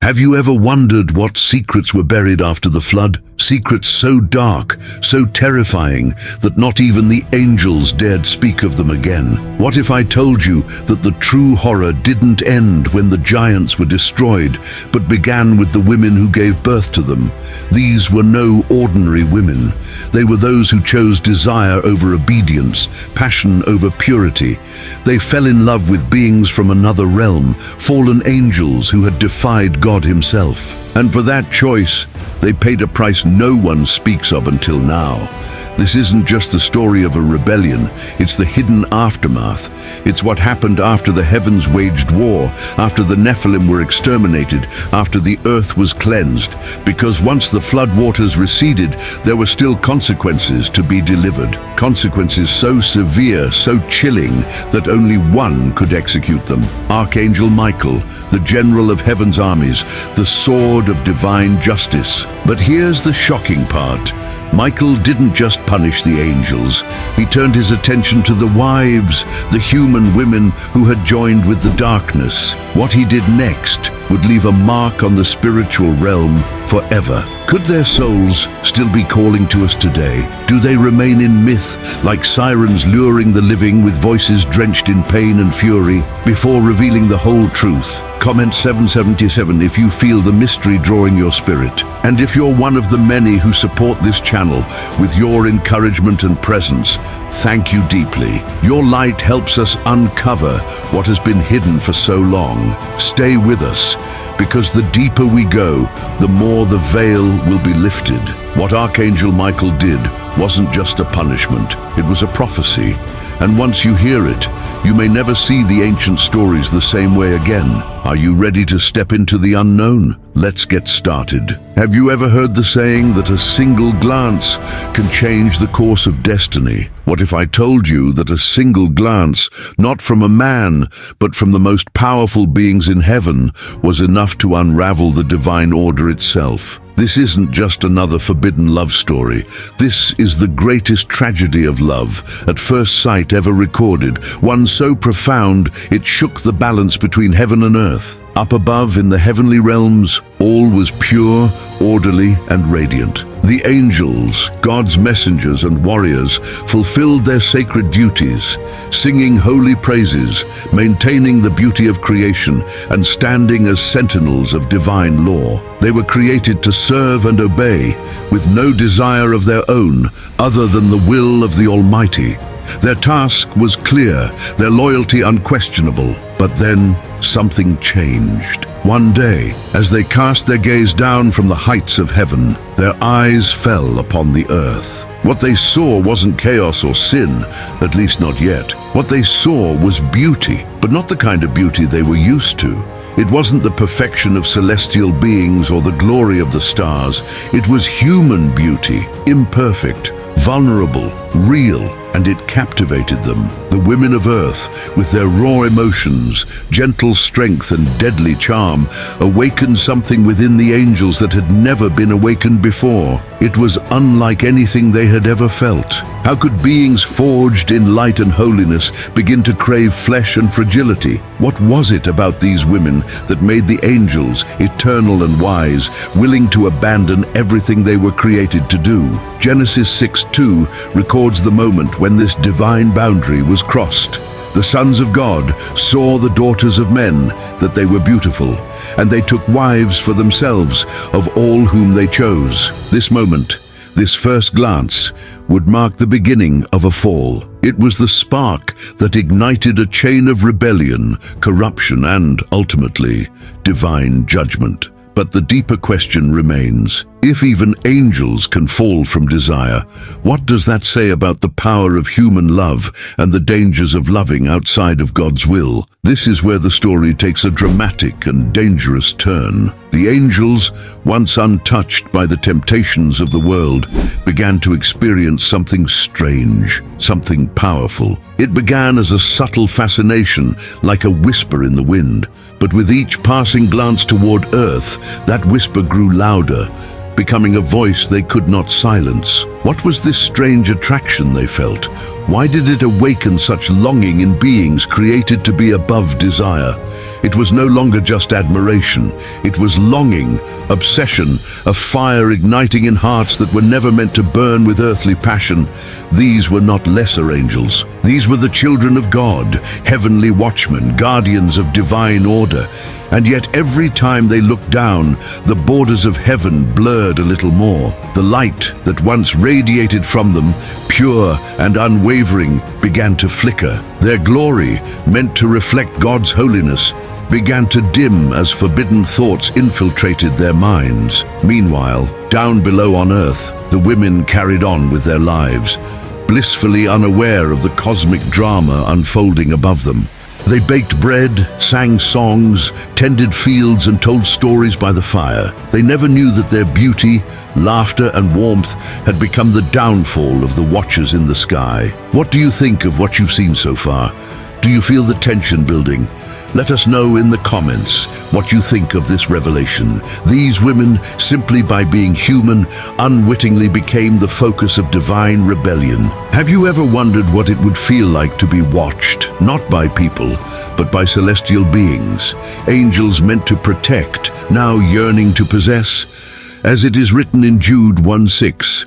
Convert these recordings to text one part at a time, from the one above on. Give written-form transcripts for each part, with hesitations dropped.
Have you ever wondered what secrets were buried after the flood? Secrets so dark, so terrifying, that not even the angels dared speak of them again. What if I told you that the true horror didn't end when the giants were destroyed, but began with the women who gave birth to them? These were no ordinary women. They were those who chose desire over obedience, passion over purity. They fell in love with beings from another realm, fallen angels who had defied God himself. And for that choice, they paid a price no one speaks of until now. This isn't just the story of a rebellion, it's the hidden aftermath. It's what happened after the heavens waged war, after the Nephilim were exterminated, after the earth was cleansed. Because once the flood waters receded, there were still consequences to be delivered. Consequences so severe, so chilling, that only one could execute them. Archangel Michael, the general of heaven's armies, the sword of divine justice. But here's the shocking part. Michael didn't just punish the angels. He turned his attention to the wives, the human women who had joined with the darkness. What he did next would leave a mark on the spiritual realm forever. Could their souls still be calling to us today? Do they remain in myth, like sirens luring the living with voices drenched in pain and fury, before revealing the whole truth? Comment 777 if you feel the mystery drawing your spirit. And if you're one of the many who support this channel with your encouragement and presence, thank you deeply. Your light helps us uncover what has been hidden for so long. Stay with us, because the deeper we go, the more the veil will be lifted. What Archangel Michael did wasn't just a punishment, it was a prophecy. And once you hear it, you may never see the ancient stories the same way again. Are you ready to step into the unknown? Let's get started. Have you ever heard the saying that a single glance can change the course of destiny? What if I told you that a single glance, not from a man, but from the most powerful beings in heaven, was enough to unravel the divine order itself? This isn't just another forbidden love story. This is the greatest tragedy of love, at first sight ever recorded, one so profound it shook the balance between heaven and earth. Up above in the heavenly realms, all was pure, orderly, and radiant. The angels, God's messengers and warriors, fulfilled their sacred duties, singing holy praises, maintaining the beauty of creation, and standing as sentinels of divine law. They were created to serve and obey, with no desire of their own other than the will of the Almighty. Their task was clear, their loyalty unquestionable. But then something changed. One day, as they cast their gaze down from the heights of heaven, their eyes fell upon the earth. What they saw wasn't chaos or sin, at least not yet. What they saw was beauty, but not the kind of beauty they were used to. It wasn't the perfection of celestial beings or the glory of the stars. It was human beauty, imperfect, vulnerable, real, and it captivated them. The women of earth, with their raw emotions, gentle strength, and deadly charm, awakened something within the angels that had never been awakened before. It was unlike anything they had ever felt. How could beings forged in light and holiness begin to crave flesh and fragility? What was it about these women that made the angels, eternal and wise, willing to abandon everything they were created to do? Genesis 6:2 records the moment when this divine boundary was crossed. The sons of God saw the daughters of men, that they were beautiful, and they took wives for themselves of all whom they chose. This moment, this first glance, would mark the beginning of a fall. It was the spark that ignited a chain of rebellion, corruption, and, ultimately, divine judgment. But the deeper question remains. If even angels can fall from desire, what does that say about the power of human love and the dangers of loving outside of God's will? This is where the story takes a dramatic and dangerous turn. The angels, once untouched by the temptations of the world, began to experience something strange, something powerful. It began as a subtle fascination, like a whisper in the wind. But with each passing glance toward earth, that whisper grew louder, becoming a voice they could not silence. What was this strange attraction they felt? Why did it awaken such longing in beings created to be above desire? It was no longer just admiration. It was longing, obsession, a fire igniting in hearts that were never meant to burn with earthly passion. These were not lesser angels. These were the children of God, heavenly watchmen, guardians of divine order. And yet every time they looked down, the borders of heaven blurred a little more. The light that once radiated from them, pure and unwavering, began to flicker. Their glory, meant to reflect God's holiness, began to dim as forbidden thoughts infiltrated their minds. Meanwhile, down below on earth, the women carried on with their lives, blissfully unaware of the cosmic drama unfolding above them. They baked bread, sang songs, tended fields, and told stories by the fire. They never knew that their beauty, laughter, and warmth had become the downfall of the watchers in the sky. What do you think of what you've seen so far? Do you feel the tension building? Let us know in the comments what you think of this revelation. These women, simply by being human, unwittingly became the focus of divine rebellion. Have you ever wondered what it would feel like to be watched, not by people, but by celestial beings, angels meant to protect, now yearning to possess? As it is written in Jude 1:6,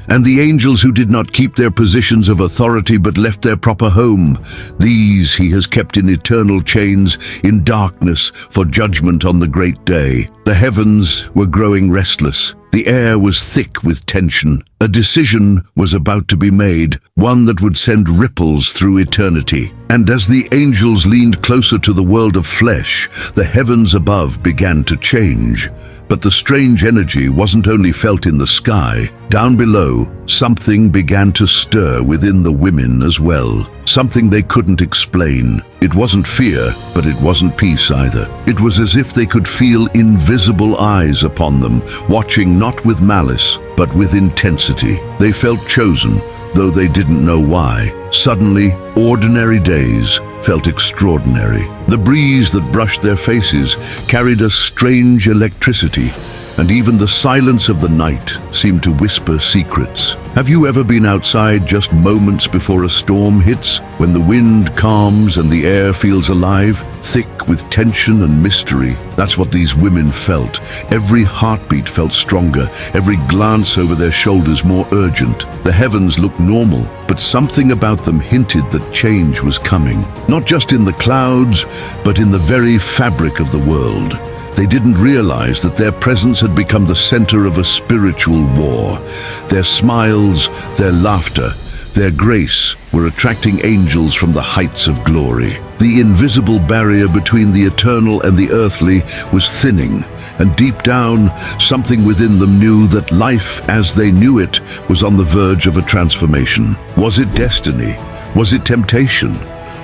"And the angels who did not keep their positions of authority but left their proper home, these he has kept in eternal chains in darkness for judgment on the great day." The heavens were growing restless. The air was thick with tension. A decision was about to be made, one that would send ripples through eternity. And as the angels leaned closer to the world of flesh, the heavens above began to change. But the strange energy wasn't only felt in the sky. Down below, something began to stir within the women as well. Something they couldn't explain. It wasn't fear, but it wasn't peace either. It was as if they could feel invisible eyes upon them, watching not with malice, but with intensity. They felt chosen, though they didn't know why. Suddenly, ordinary days felt extraordinary. The breeze that brushed their faces carried a strange electricity, and even the silence of the night seemed to whisper secrets. Have you ever been outside just moments before a storm hits, when the wind calms and the air feels alive, thick with tension and mystery? That's what these women felt. Every heartbeat felt stronger, every glance over their shoulders more urgent. The heavens looked normal, but something about them hinted that change was coming. Not just in the clouds, but in the very fabric of the world. They didn't realize that their presence had become the center of a spiritual war. Their smiles, their laughter, their grace were attracting angels from the heights of glory. The invisible barrier between the eternal and the earthly was thinning, and deep down, something within them knew that life as they knew it was on the verge of a transformation. Was it destiny? Was it temptation?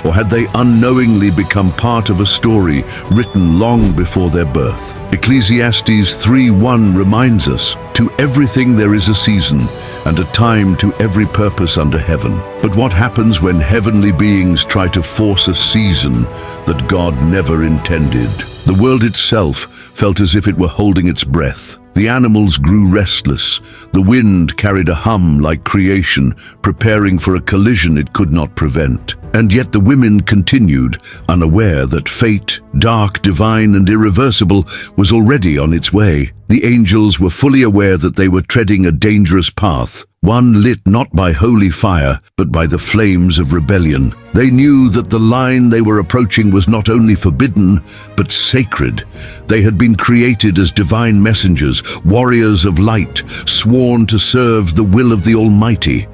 Or had they unknowingly become part of a story written long before their birth? Ecclesiastes 3:1 reminds us, "To everything there is a season, and a time to every purpose under heaven." But what happens when heavenly beings try to force a season that God never intended? The world itself felt as if it were holding its breath. The animals grew restless. The wind carried a hum like creation, preparing for a collision it could not prevent. And yet the women continued, unaware that fate, dark, divine, and irreversible, was already on its way. The angels were fully aware that they were treading a dangerous path, one lit not by holy fire, but by the flames of rebellion. They knew that the line they were approaching was not only forbidden, but sacred. They had been created as divine messengers, warriors of light, sworn to serve the will of the Almighty.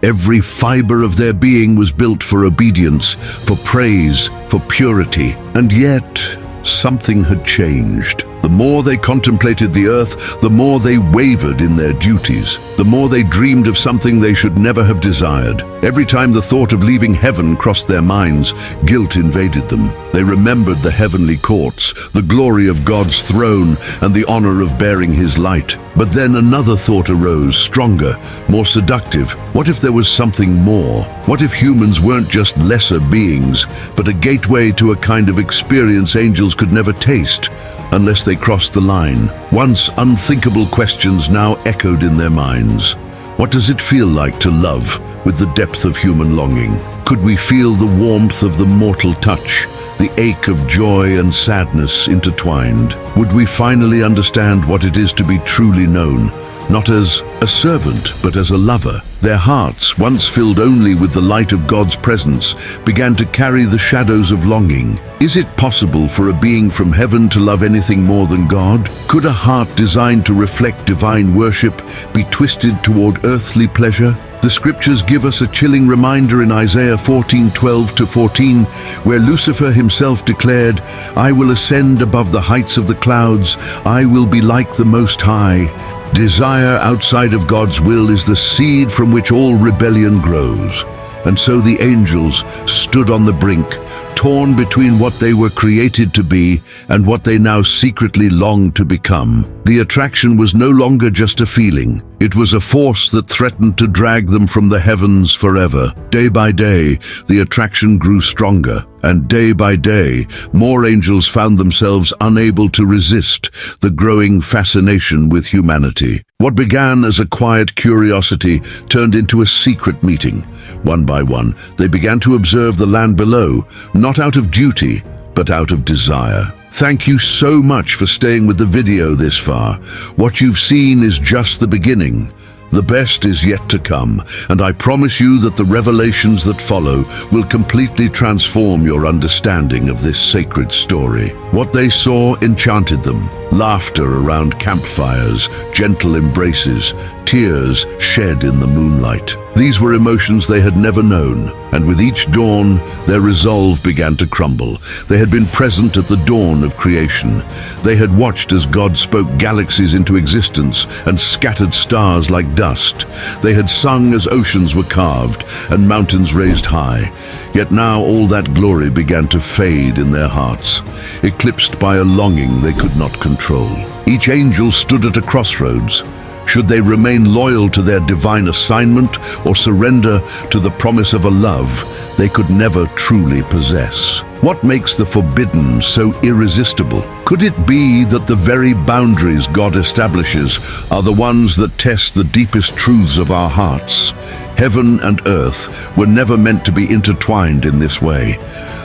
Every fiber of their being was built for obedience, for praise, for purity. And yet, something had changed. The more they contemplated the earth, the more they wavered in their duties. The more they dreamed of something they should never have desired. Every time the thought of leaving heaven crossed their minds, guilt invaded them. They remembered the heavenly courts, the glory of God's throne, and the honor of bearing his light. But then another thought arose, stronger, more seductive. What if there was something more? What if humans weren't just lesser beings, but a gateway to a kind of experience angels could never taste, unless they crossed the line? Once unthinkable questions now echoed in their minds. What does it feel like to love with the depth of human longing? Could we feel the warmth of the mortal touch, the ache of joy and sadness intertwined. Would we finally understand what it is to be truly known, not as a servant, but as a lover? Their hearts, once filled only with the light of God's presence, began to carry the shadows of longing. Is it possible for a being from heaven to love anything more than God? Could a heart designed to reflect divine worship be twisted toward earthly pleasure? The scriptures give us a chilling reminder in Isaiah 14:12-14, where Lucifer himself declared, "I will ascend above the heights of the clouds, I will be like the Most High." Desire outside of God's will is the seed from which all rebellion grows. And so the angels stood on the brink, torn between what they were created to be and what they now secretly longed to become. The attraction was no longer just a feeling. It was a force that threatened to drag them from the heavens forever. Day by day, the attraction grew stronger, and day by day, more angels found themselves unable to resist the growing fascination with humanity. What began as a quiet curiosity turned into a secret meeting. One by one, they began to observe the land below, not out of duty, but out of desire. Thank you so much for staying with the video this far. What you've seen is just the beginning. The best is yet to come, and I promise you that the revelations that follow will completely transform your understanding of this sacred story. What they saw enchanted them. Laughter around campfires, gentle embraces, tears shed in the moonlight. These were emotions they had never known, and with each dawn, their resolve began to crumble. They had been present at the dawn of creation. They had watched as God spoke galaxies into existence and scattered stars like dust. They had sung as oceans were carved and mountains raised high. Yet now all that glory began to fade in their hearts, eclipsed by a longing they could not control. Each angel stood at a crossroads. Should they remain loyal to their divine assignment or surrender to the promise of a love they could never truly possess? What makes the forbidden so irresistible? Could it be that the very boundaries God establishes are the ones that test the deepest truths of our hearts? Heaven and earth were never meant to be intertwined in this way.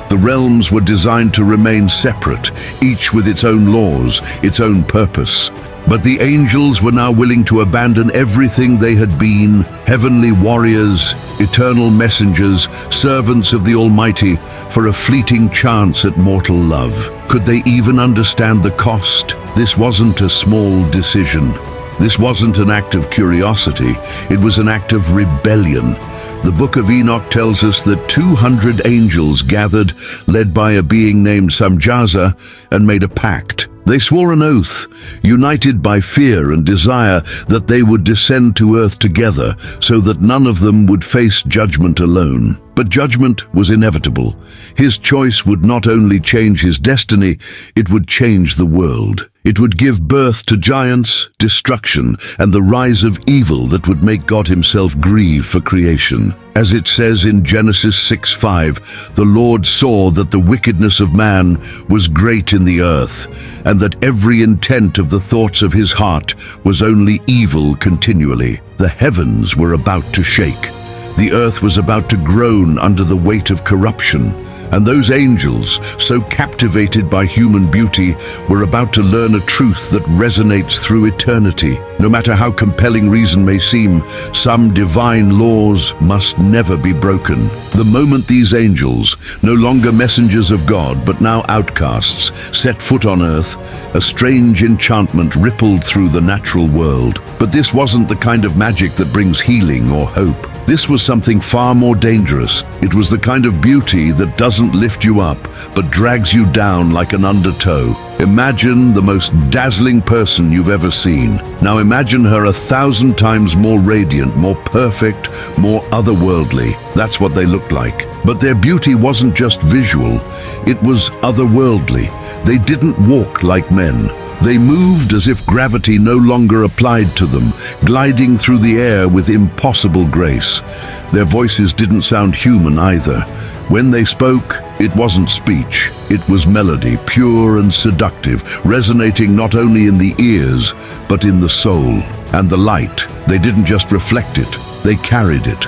The realms were designed to remain separate, each with its own laws, its own purpose. But the angels were now willing to abandon everything they had been, heavenly warriors, eternal messengers, servants of the Almighty, for a fleeting chance at mortal love. Could they even understand the cost? This wasn't a small decision. This wasn't an act of curiosity. It was an act of rebellion. The book of Enoch tells us that 200 angels gathered, led by a being named Samjaza, and made a pact. They swore an oath, united by fear and desire, that they would descend to earth together so that none of them would face judgment alone. But judgment was inevitable. His choice would not only change his destiny, it would change the world. It would give birth to giants, destruction, and the rise of evil that would make God himself grieve for creation. As it says in Genesis 6:5, "The Lord saw that the wickedness of man was great in the earth, and that every intent of the thoughts of his heart was only evil continually." The heavens were about to shake. The earth was about to groan under the weight of corruption. And those angels, so captivated by human beauty, were about to learn a truth that resonates through eternity. No matter how compelling reason may seem, some divine laws must never be broken. The moment these angels, no longer messengers of God but now outcasts, set foot on earth, a strange enchantment rippled through the natural world. But this wasn't the kind of magic that brings healing or hope. This was something far more dangerous. It was the kind of beauty that doesn't lift you up, but drags you down like an undertow. Imagine the most dazzling person you've ever seen. Now imagine her 1,000 times more radiant, more perfect, more otherworldly. That's what they looked like. But their beauty wasn't just visual, it was otherworldly. They didn't walk like men. They moved as if gravity no longer applied to them, gliding through the air with impossible grace. Their voices didn't sound human either. When they spoke, it wasn't speech. It was melody, pure and seductive, resonating not only in the ears, but in the soul. And the light, they didn't just reflect it, they carried it.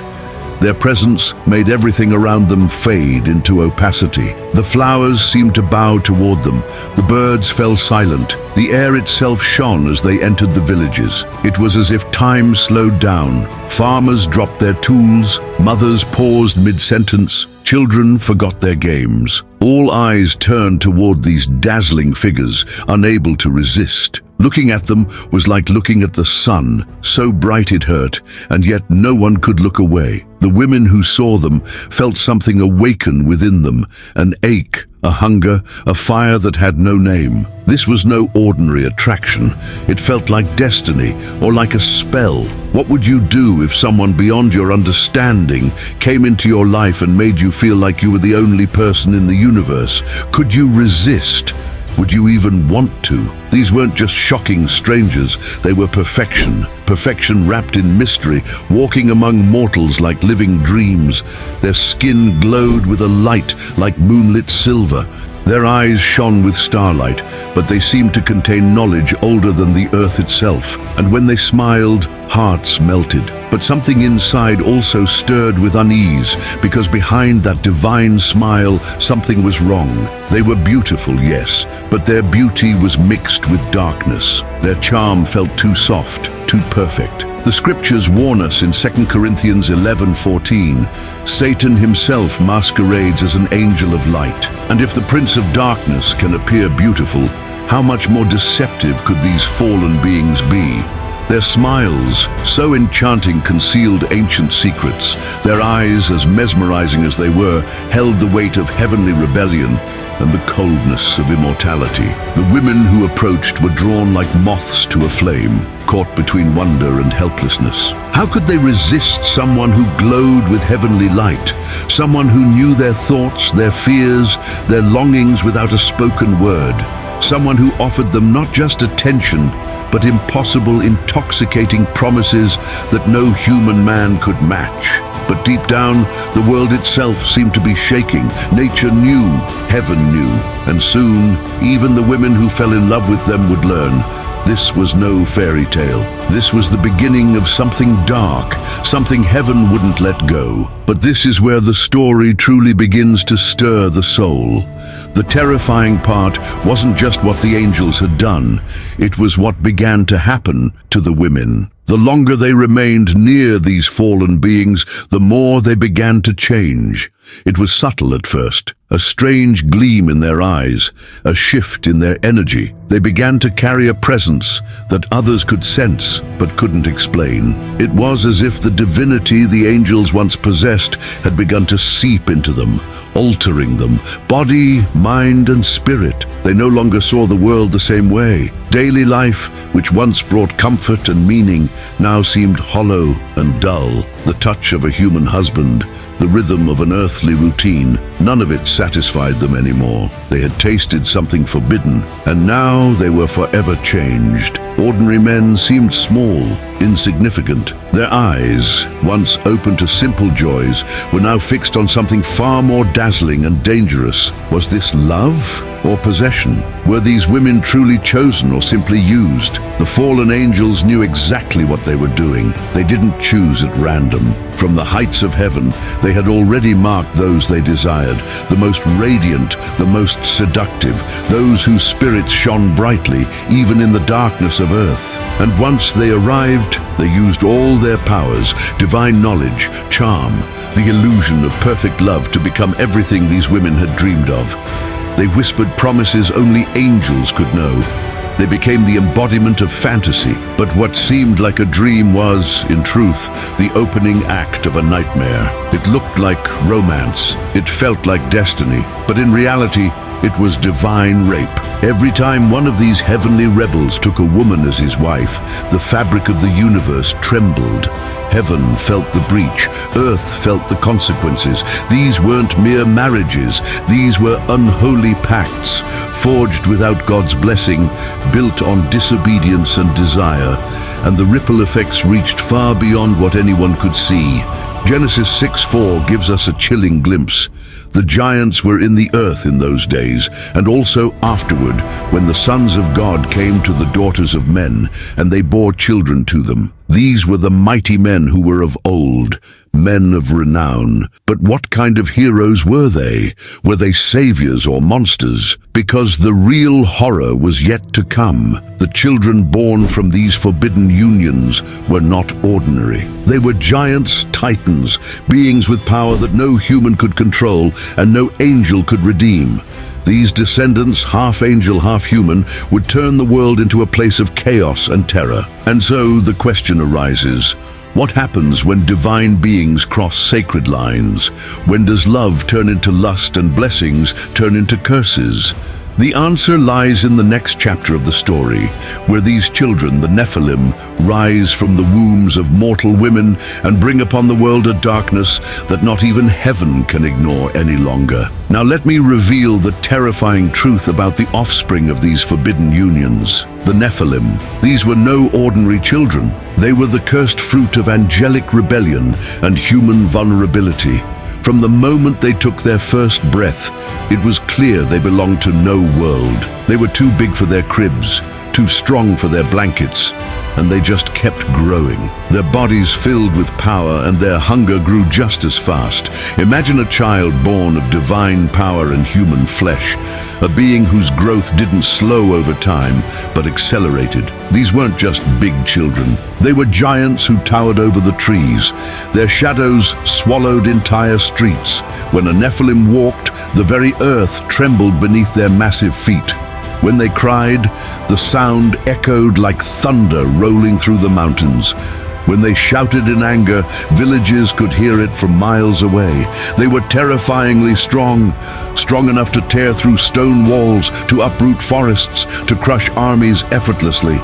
Their presence made everything around them fade into opacity. The flowers seemed to bow toward them. The birds fell silent. The air itself shone as they entered the villages. It was as if time slowed down. Farmers dropped their tools. Mothers paused mid-sentence. Children forgot their games. All eyes turned toward these dazzling figures, unable to resist. Looking at them was like looking at the sun, so bright it hurt, and yet no one could look away. The women who saw them felt something awaken within them, an ache, a hunger, a fire that had no name. This was no ordinary attraction. It felt like destiny, or like a spell. What would you do if someone beyond your understanding came into your life and made you feel like you were the only person in the universe? Could you resist? Would you even want to? These weren't just shocking strangers, they were perfection. Perfection wrapped in mystery, walking among mortals like living dreams. Their skin glowed with a light like moonlit silver. Their eyes shone with starlight, but they seemed to contain knowledge older than the earth itself. And when they smiled, hearts melted. But something inside also stirred with unease, because behind that divine smile, something was wrong. They were beautiful, yes, but their beauty was mixed with darkness. Their charm felt too soft, too perfect. The scriptures warn us in 2 Corinthians 11:14, Satan himself masquerades as an angel of light. And if the prince of darkness can appear beautiful, how much more deceptive could these fallen beings be? Their smiles, so enchanting, concealed ancient secrets. Their eyes, as mesmerizing as they were, held the weight of heavenly rebellion and the coldness of immortality. The women who approached were drawn like moths to a flame, caught between wonder and helplessness. How could they resist someone who glowed with heavenly light? Someone who knew their thoughts, their fears, their longings without a spoken word. Someone who offered them not just attention, but impossible, intoxicating promises that no human man could match. But deep down, the world itself seemed to be shaking. Nature knew, heaven knew, and soon, even the women who fell in love with them would learn. This was no fairy tale. This was the beginning of something dark, something heaven wouldn't let go. But this is where the story truly begins to stir the soul. The terrifying part wasn't just what the angels had done, it was what began to happen to the women. The longer they remained near these fallen beings, the more they began to change. It was subtle at first, a strange gleam in their eyes, a shift in their energy. They began to carry a presence that others could sense but couldn't explain. It was as if the divinity the angels once possessed had begun to seep into them, altering them, body, mind, and spirit. They no longer saw the world the same way. Daily life, which once brought comfort and meaning, now seemed hollow and dull. The touch of a human husband, the rhythm of an earthly routine, none of it satisfied them anymore. They had tasted something forbidden, and now they were forever changed. Ordinary men seemed small, insignificant. Their eyes, once open to simple joys, were now fixed on something far more dazzling and dangerous. Was this love or possession? Were these women truly chosen or simply used? The fallen angels knew exactly what they were doing. They didn't choose at random. From the heights of heaven, they had already marked those they desired, the most radiant, the most seductive, those whose spirits shone brightly, even in the darkness of earth. And once they arrived, they used all their powers, divine knowledge, charm, the illusion of perfect love to become everything these women had dreamed of. They whispered promises only angels could know. They became the embodiment of fantasy, but what seemed like a dream was, in truth, the opening act of a nightmare. It looked like romance, it felt like destiny, but in reality, it was divine rape. Every time one of these heavenly rebels took a woman as his wife, the fabric of the universe trembled. Heaven felt the breach, earth felt the consequences. These weren't mere marriages, these were unholy pacts, forged without God's blessing, built on disobedience and desire, and the ripple effects reached far beyond what anyone could see. Genesis 6:4 gives us a chilling glimpse. The giants were in the earth in those days, and also afterward, when the sons of God came to the daughters of men, and they bore children to them. These were the mighty men who were of old, men of renown. But what kind of heroes were they? Were they saviors or monsters? Because the real horror was yet to come. The children born from these forbidden unions were not ordinary. They were giants, titans, beings with power that no human could control and no angel could redeem. These descendants, half angel, half human, would turn the world into a place of chaos and terror. And so the question arises, what happens when divine beings cross sacred lines? When does love turn into lust and blessings turn into curses? The answer lies in the next chapter of the story, where these children, the Nephilim, rise from the wombs of mortal women and bring upon the world a darkness that not even heaven can ignore any longer. Now let me reveal the terrifying truth about the offspring of these forbidden unions. The Nephilim, these were no ordinary children. They were the cursed fruit of angelic rebellion and human vulnerability. From the moment they took their first breath, it was clear they belonged to no world. They were too big for their cribs, too strong for their blankets, and they just kept growing. Their bodies filled with power and their hunger grew just as fast. Imagine a child born of divine power and human flesh, a being whose growth didn't slow over time, but accelerated. These weren't just big children. They were giants who towered over the trees. Their shadows swallowed entire streets. When a Nephilim walked, the very earth trembled beneath their massive feet. When they cried, the sound echoed like thunder rolling through the mountains. When they shouted in anger, villages could hear it from miles away. They were terrifyingly strong, strong enough to tear through stone walls, to uproot forests, to crush armies effortlessly.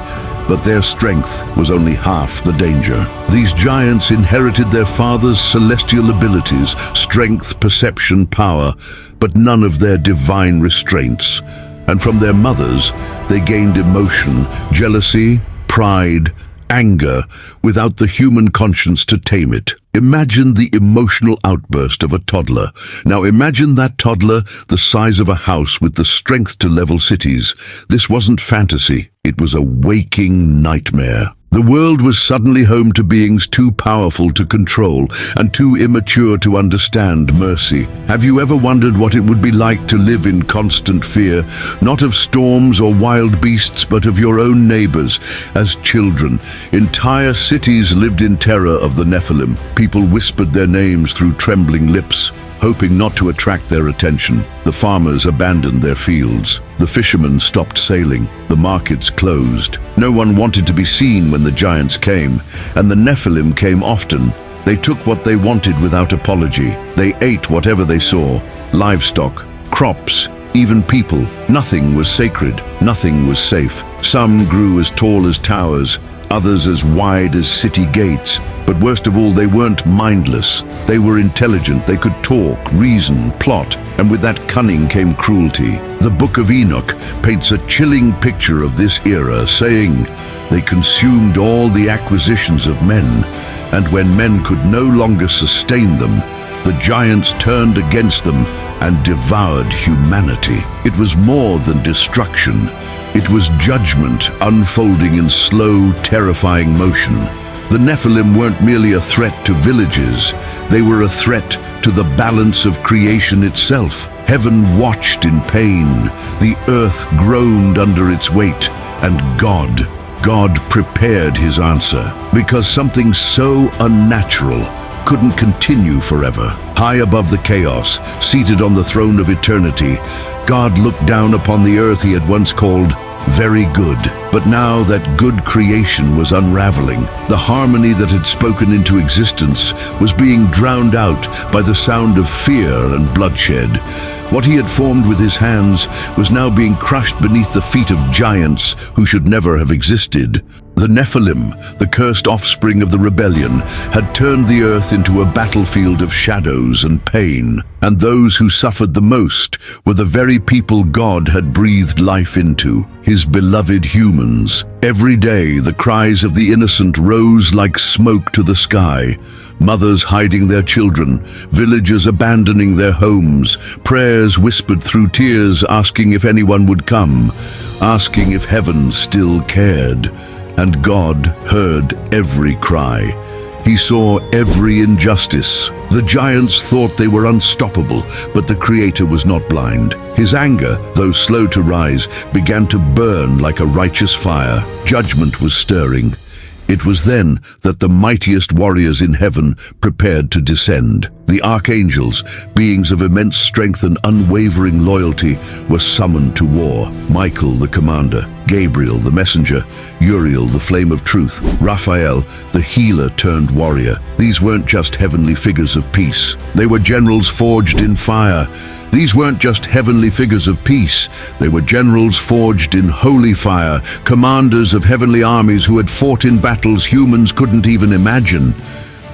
But their strength was only half the danger. These giants inherited their father's celestial abilities, strength, perception, power, but none of their divine restraints. And from their mothers, they gained emotion, jealousy, pride, anger, without the human conscience to tame it. Imagine the emotional outburst of a toddler. Now imagine that toddler the size of a house with the strength to level cities. This wasn't fantasy, it was a waking nightmare. The world was suddenly home to beings too powerful to control and too immature to understand mercy. Have you ever wondered what it would be like to live in constant fear, not of storms or wild beasts, but of your own neighbors? As children, entire cities lived in terror of the Nephilim. People whispered their names through trembling lips, hoping not to attract their attention. The farmers abandoned their fields. The fishermen stopped sailing. The markets closed. No one wanted to be seen when the giants came, and the Nephilim came often. They took what they wanted without apology. They ate whatever they saw: livestock, crops, even people. Nothing was sacred. Nothing was safe. Some grew as tall as towers, others as wide as city gates. But worst of all, they weren't mindless. They were intelligent. They could talk, reason, plot, and with that cunning came cruelty. The Book of Enoch paints a chilling picture of this era, saying, "They consumed all the acquisitions of men, and when men could no longer sustain them, the giants turned against them and devoured humanity." It was more than destruction. It was judgment unfolding in slow, terrifying motion. The Nephilim weren't merely a threat to villages. They were a threat to the balance of creation itself. Heaven watched in pain. The earth groaned under its weight. And God prepared his answer. Because something so unnatural couldn't continue forever. High above the chaos, seated on the throne of eternity, God looked down upon the earth he had once called very good. But now that good creation was unraveling. The harmony that had spoken into existence was being drowned out by the sound of fear and bloodshed. What he had formed with his hands was now being crushed beneath the feet of giants who should never have existed. The Nephilim, the cursed offspring of the rebellion, had turned the earth into a battlefield of shadows and pain. And those who suffered the most were the very people God had breathed life into, his beloved humans. Every day the cries of the innocent rose like smoke to the sky. Mothers hiding their children, villagers abandoning their homes, prayers whispered through tears asking if anyone would come, asking if heaven still cared. And God heard every cry. He saw every injustice. The giants thought they were unstoppable, but the Creator was not blind. His anger, though slow to rise, began to burn like a righteous fire. Judgment was stirring. It was then that the mightiest warriors in heaven prepared to descend. The archangels, beings of immense strength and unwavering loyalty, were summoned to war. Michael, the commander; Gabriel, the messenger; Uriel, the flame of truth; Raphael, the healer turned warrior. These weren't just heavenly figures of peace. They were generals forged in fire. These weren't just heavenly figures of peace. They were generals forged in holy fire, commanders of heavenly armies who had fought in battles humans couldn't even imagine.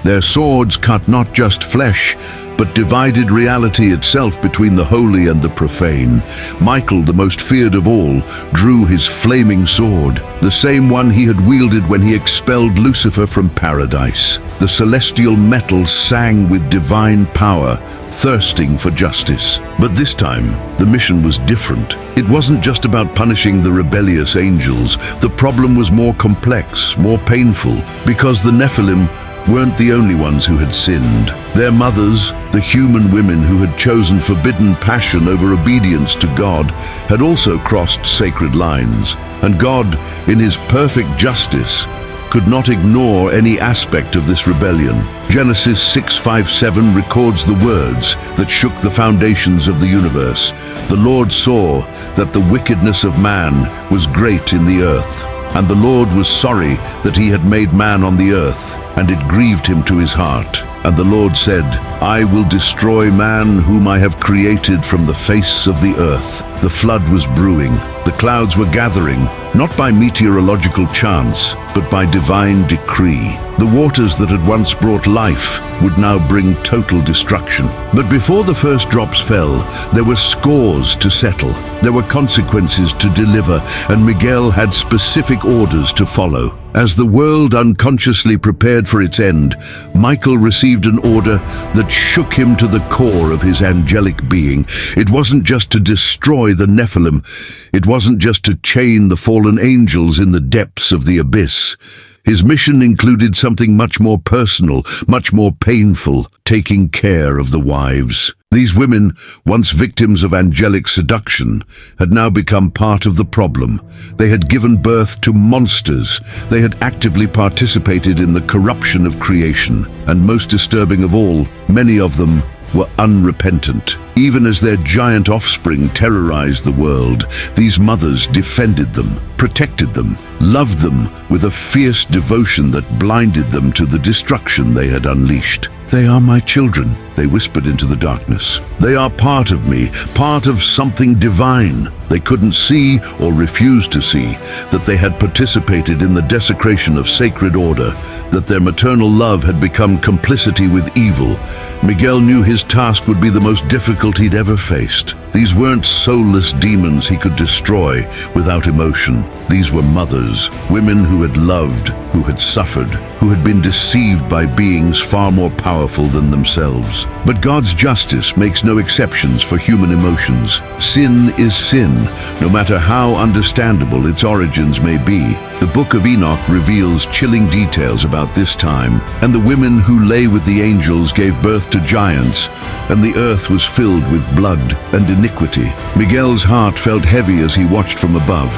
Their swords cut not just flesh, but divided reality itself between the holy and the profane. Michael, the most feared of all, drew his flaming sword, the same one he had wielded when he expelled Lucifer from paradise. The celestial metal sang with divine power, thirsting for justice. But this time, the mission was different. It wasn't just about punishing the rebellious angels. The problem was more complex, more painful, because the Nephilim weren't the only ones who had sinned. Their mothers, the human women who had chosen forbidden passion over obedience to God, had also crossed sacred lines. And God, in his perfect justice, could not ignore any aspect of this rebellion. Genesis 6:5-7 records the words that shook the foundations of the universe. The Lord saw that the wickedness of man was great in the earth, and the Lord was sorry that he had made man on the earth, and it grieved him to his heart. And the Lord said, I will destroy man whom I have created from the face of the earth. The flood was brewing. The clouds were gathering, not by meteorological chance, but by divine decree. The waters that had once brought life would now bring total destruction. But before the first drops fell, there were scores to settle. There were consequences to deliver, and Miguel had specific orders to follow. As the world unconsciously prepared for its end, Michael received an order that shook him to the core of his angelic being. It wasn't just to destroy the Nephilim. It wasn't just to chain the fallen angels in the depths of the abyss. His mission included something much more personal, much more painful: taking care of the wives. These women, once victims of angelic seduction, had now become part of the problem. They had given birth to monsters. They had actively participated in the corruption of creation. And most disturbing of all, many of them were unrepentant. Even as their giant offspring terrorized the world, these mothers defended them, protected them, loved them with a fierce devotion that blinded them to the destruction they had unleashed. They are my children, they whispered into the darkness. They are part of me, part of something divine. They couldn't see, or refused to see, that they had participated in the desecration of sacred order, that their maternal love had become complicity with evil. Miguel knew his task would be the most difficult he'd ever faced. These weren't soulless demons he could destroy without emotion. These were mothers, women who had loved, who had suffered, who had been deceived by beings far more powerful than themselves. But God's justice makes no exceptions for human emotions. Sin is sin, no matter how understandable its origins may be. The Book of Enoch reveals chilling details about this time. And the women who lay with the angels gave birth to giants, and the earth was filled with blood and iniquity. Miguel's heart felt heavy as he watched from above.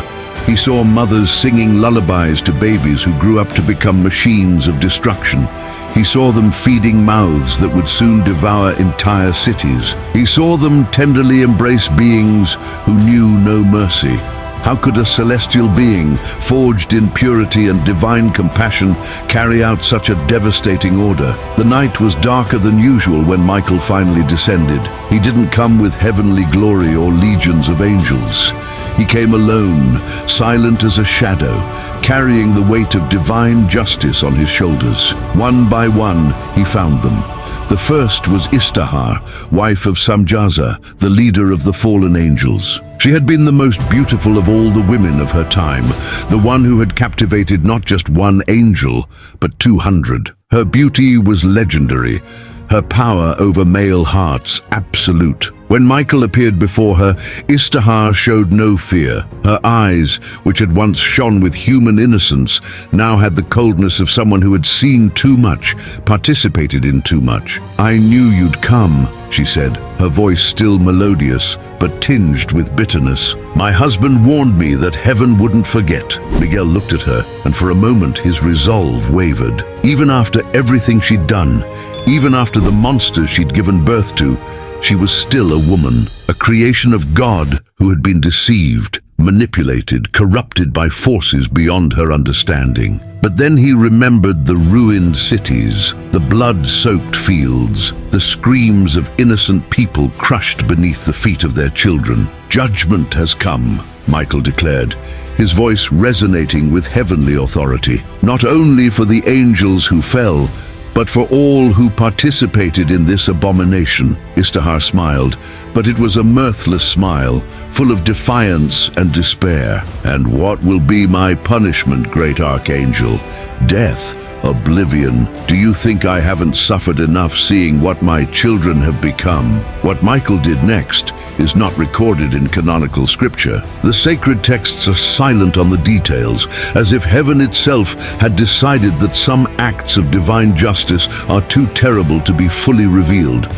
He saw mothers singing lullabies to babies who grew up to become machines of destruction. He saw them feeding mouths that would soon devour entire cities. He saw them tenderly embrace beings who knew no mercy. How could a celestial being, forged in purity and divine compassion, carry out such a devastating order? The night was darker than usual when Michael finally descended. He didn't come with heavenly glory or legions of angels. He came alone, silent as a shadow, carrying the weight of divine justice on his shoulders. One by one, he found them. The first was Istahar, wife of Samjaza, the leader of the fallen angels. She had been the most beautiful of all the women of her time, the one who had captivated not just one angel, but 200. Her beauty was legendary, her power over male hearts absolute. When Michael appeared before her, Istahar showed no fear. Her eyes, which had once shone with human innocence, now had the coldness of someone who had seen too much, participated in too much. "I knew you'd come," she said, her voice still melodious, but tinged with bitterness. "My husband warned me that heaven wouldn't forget." Miguel looked at her, and for a moment his resolve wavered. Even after everything she'd done, even after the monsters she'd given birth to, she was still a woman, a creation of God who had been deceived, manipulated, corrupted by forces beyond her understanding. But then he remembered the ruined cities, the blood-soaked fields, the screams of innocent people crushed beneath the feet of their children. "Judgment has come," Michael declared, his voice resonating with heavenly authority. "Not only for the angels who fell, but for all who participated in this abomination." Istahar smiled, but it was a mirthless smile, full of defiance and despair. "And what will be my punishment, great Archangel? Death, oblivion. Do you think I haven't suffered enough seeing what my children have become?" What Michael did next is not recorded in canonical scripture. The sacred texts are silent on the details, as if heaven itself had decided that some acts of divine justice are too terrible to be fully revealed.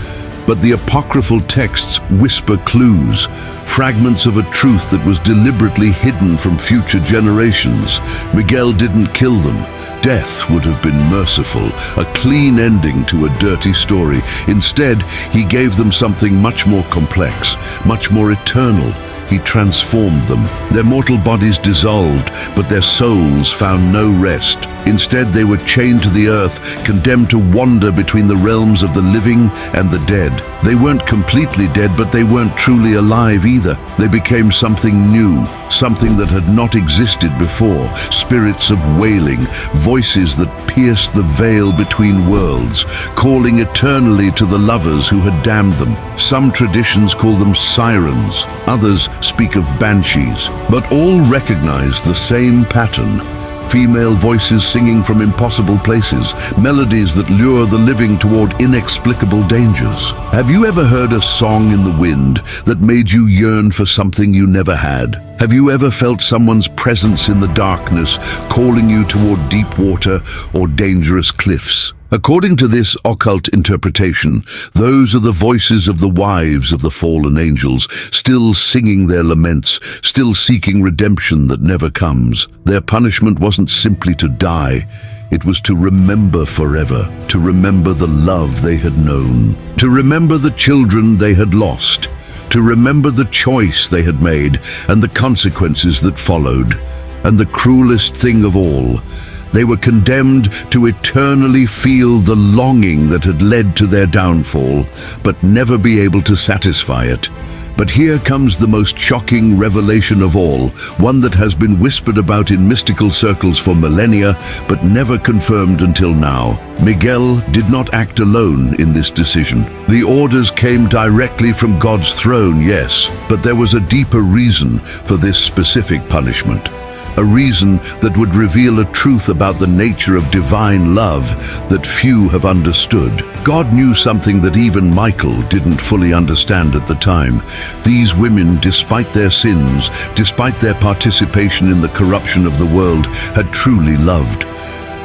But the apocryphal texts whisper clues, fragments of a truth that was deliberately hidden from future generations. Miguel didn't kill them. Death would have been merciful, a clean ending to a dirty story. Instead, he gave them something much more complex, much more eternal. He transformed them. Their mortal bodies dissolved, but their souls found no rest. Instead, they were chained to the earth, condemned to wander between the realms of the living and the dead. They weren't completely dead, but they weren't truly alive either. They became something new, something that had not existed before. Spirits of wailing, voices that pierced the veil between worlds, calling eternally to the lovers who had damned them. Some traditions call them sirens, others speak of banshees, but all recognize the same pattern. Female voices singing from impossible places, melodies that lure the living toward inexplicable dangers. Have you ever heard a song in the wind that made you yearn for something you never had? Have you ever felt someone's presence in the darkness, calling you toward deep water or dangerous cliffs? According to this occult interpretation, those are the voices of the wives of the fallen angels, still singing their laments, still seeking redemption that never comes. Their punishment wasn't simply to die, it was to remember forever, to remember the love they had known, to remember the children they had lost, to remember the choice they had made and the consequences that followed. And the cruelest thing of all, they were condemned to eternally feel the longing that had led to their downfall, but never be able to satisfy it. But here comes the most shocking revelation of all, one that has been whispered about in mystical circles for millennia, but never confirmed until now. Miguel did not act alone in this decision. The orders came directly from God's throne, yes, but there was a deeper reason for this specific punishment. A reason that would reveal a truth about the nature of divine love that few have understood. God knew something that even Michael didn't fully understand at the time. These women, despite their sins, despite their participation in the corruption of the world, had truly loved.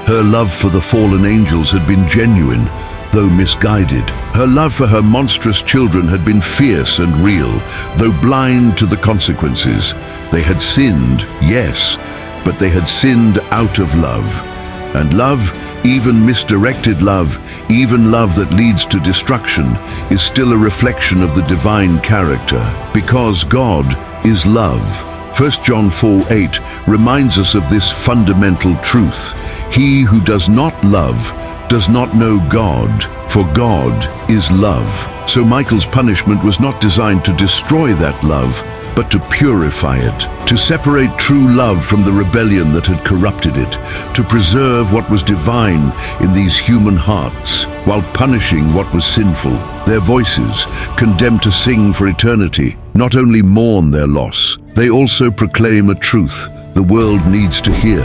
Her love for the fallen angels had been genuine, though misguided. Her love for her monstrous children had been fierce and real, though blind to the consequences. They had sinned, yes, but they had sinned out of love. And love, even misdirected love, even love that leads to destruction, is still a reflection of the divine character, because God is love. 1 John 4:8 reminds us of this fundamental truth. He who does not love does not know God, for God is love. So Michael's punishment was not designed to destroy that love, but to purify it, to separate true love from the rebellion that had corrupted it, to preserve what was divine in these human hearts, while punishing what was sinful. Their voices, condemned to sing for eternity, not only mourn their loss, they also proclaim a truth the world needs to hear,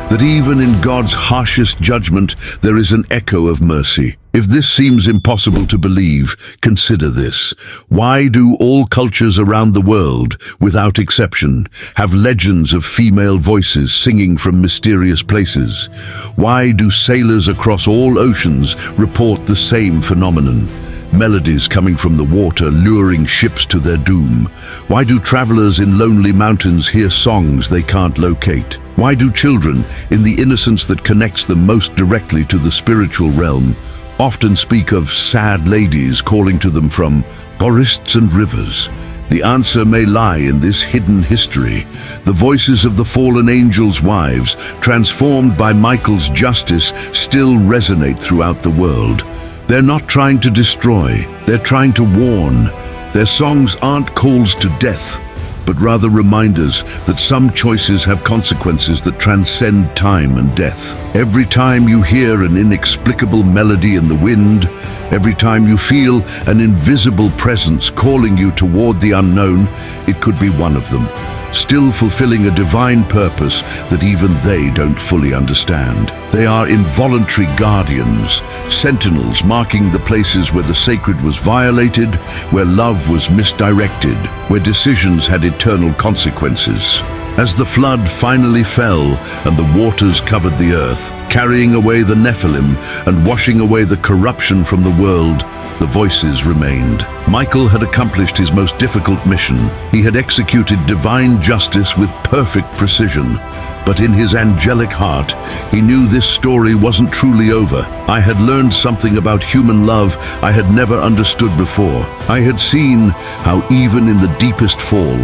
that even in God's harshest judgment, there is an echo of mercy. If this seems impossible to believe, consider this. Why do all cultures around the world, without exception, have legends of female voices singing from mysterious places? Why do sailors across all oceans report the same phenomenon? Melodies coming from the water luring ships to their doom. Why do travelers in lonely mountains hear songs they can't locate? Why do children, in the innocence that connects them most directly to the spiritual realm, often speak of sad ladies calling to them from forests and rivers? The answer may lie in this hidden history. The voices of the fallen angels' wives, transformed by Michael's justice, still resonate throughout the world. They're not trying to destroy, they're trying to warn. Their songs aren't calls to death, but rather reminders that some choices have consequences that transcend time and death. Every time you hear an inexplicable melody in the wind, every time you feel an invisible presence calling you toward the unknown, it could be one of them, still fulfilling a divine purpose that even they don't fully understand. They are involuntary guardians, sentinels marking the places where the sacred was violated, where love was misdirected, where decisions had eternal consequences. As the flood finally fell and the waters covered the earth, carrying away the Nephilim and washing away the corruption from the world, the voices remained. Michael had accomplished his most difficult mission. He had executed divine justice with perfect precision. But in his angelic heart, he knew this story wasn't truly over. I had learned something about human love I had never understood before. I had seen how even in the deepest fall,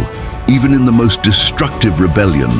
even in the most destructive rebellion,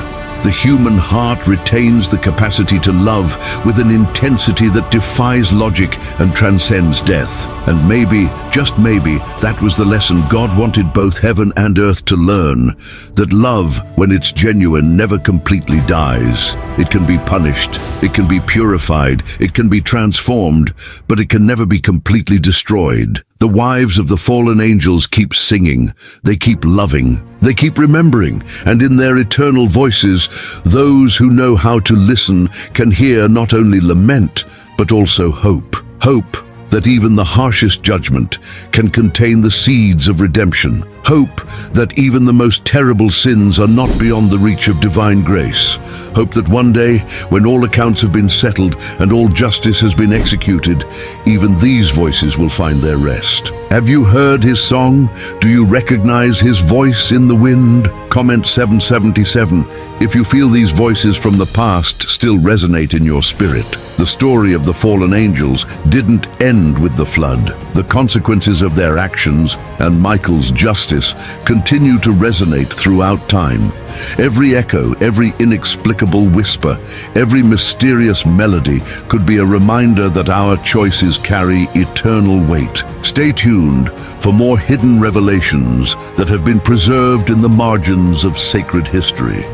the human heart retains the capacity to love with an intensity that defies logic and transcends death. And maybe, just maybe, that was the lesson God wanted both heaven and earth to learn, that love, when it's genuine, never completely dies. It can be punished, it can be purified, it can be transformed, but it can never be completely destroyed. The wives of the fallen angels keep singing, they keep loving, they keep remembering, and in their eternal voices, those who know how to listen can hear not only lament, but also hope. Hope that even the harshest judgment can contain the seeds of redemption. Hope that even the most terrible sins are not beyond the reach of divine grace. Hope that one day, when all accounts have been settled and all justice has been executed, even these voices will find their rest. Have you heard his song? Do you recognize his voice in the wind? Comment 777 if you feel these voices from the past still resonate in your spirit. The story of the fallen angels didn't end with the flood. The consequences of their actions and Michael's justice continue to resonate throughout time. Every echo, every inexplicable whisper, every mysterious melody could be a reminder that our choices carry eternal weight. Stay tuned for more hidden revelations that have been preserved in the margins of sacred history.